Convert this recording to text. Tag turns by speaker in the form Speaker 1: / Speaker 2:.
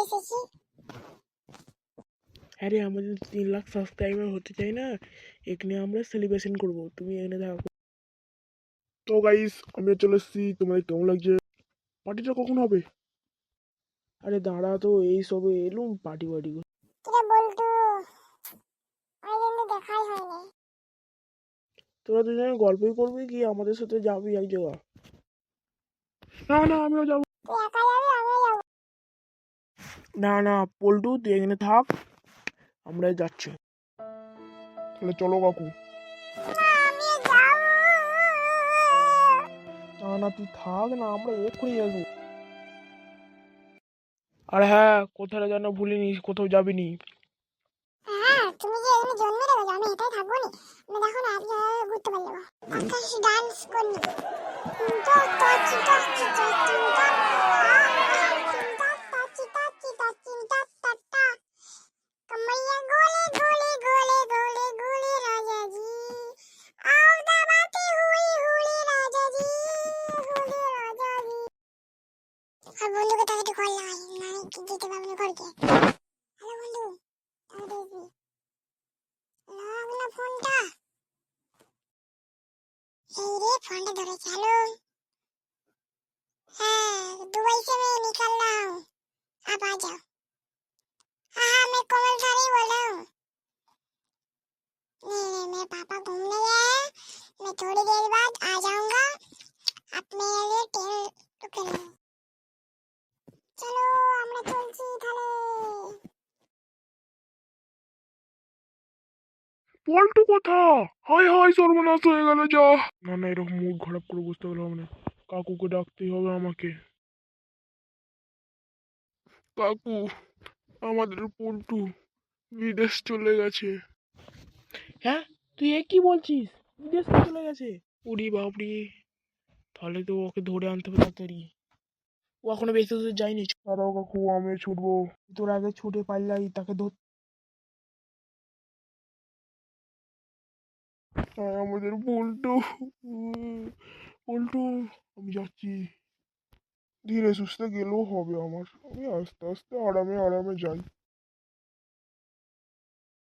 Speaker 1: এসেছি।
Speaker 2: আরে আমাদের 3 লাখ সাবস্ক্রাইবার হতে চাই না, এখানে আমরা সেলিব্রেশন করব, তুমি এখানে থাকো। তো গাইস আমি চলে এসেছি, তোমাদের কেমন লাগছে? পার্টিটা কখন হবে? আরে দাঁড়া তো, এই সবে এলুম পার্টি বাড়ি।
Speaker 1: কিরে বল্টু, অনেকদিন তো দেখাই হয়নি।
Speaker 2: তোরা দুজনে গল্পই করবি কি আমাদের সাথে যাবি এক জায়গা? না না আমিও যাবো।
Speaker 1: তুই একা যাবি, আমিও যাবো।
Speaker 2: না না পল্টু তুই এখানে থাক, আমরা যাচ্ছি। তাহলে চলো কাকু।
Speaker 1: না, আমিও যাবো।
Speaker 2: না না তুই থাক না, আমরা এক্ষুনি যাবো। আর হ্যাঁ, কোথায় যেন ভুলিনি, কোথাও যাবিনি।
Speaker 1: হ্যাঁ, তুমি যে এখানে জন্মে দেবে, আমি এটাই থাকবো নি। আমি দেখো না, আজকে ঘুরতে পারবো, একটা ডান্স করনি। তো চিন্তা চিন্তা চিন্তা চিন্তা চিন্তা টাটা कमैया गोले गोले गोले गोले गोले राजा जी आओ दबाते हुए हुए राजा जी हुए राजा जी। আর বন্ধুকে তাকে কল লাগাই, মানে কি দিতে পারবো না করকে। হ্যালো বন্ধু, তাকে দেখবি লাগলো ফোনটা। এই রে ফোনটা ধরেছে। হ্যালো, हाँ दुबई से मैं निकल रहा हूँ, आप आ जाओ। हाँ हाँ मैं कोमल थारी बोल रहा हूँ। नहीं नहीं मेरे पापा घूमने गए हैं, मैं थोड़ी देर बाद आ जाऊंगा, आप मेरे लिए ट्रेन रुके लो। चलो আমরা চলছি তাহলে।
Speaker 2: পল্টু কথা, হাই হাই সর্বনাশ হয়ে গেল যা। না না এরকম মুড খারাপ করে বুঝতে পারলাম না, কাকুকে ডাকতেই হবে আমাকে। কাকু, আমাদের পল্টু বিদেশ চলে গেছে। হ্যাঁ, তুই এ কি বলছিস? বিদেশ চলে গেছে? উড়ি বাপরি, তাহলে তো ওকে ধরে আনতে হবে তাড়াতাড়ি। ও এখনো বেশি দূর যায়নি। দাঁড়াও কাকু, আমি ছুটবো, তোর আগে ছুটে পারলাই তাকে ধর। আমাদের পল্টু, পল্টু, আমি যাচ্ছি। ধীরে সুস্থে গেলেও হবে আমার, আমি আস্তে আস্তে আরামে আরামে যাই।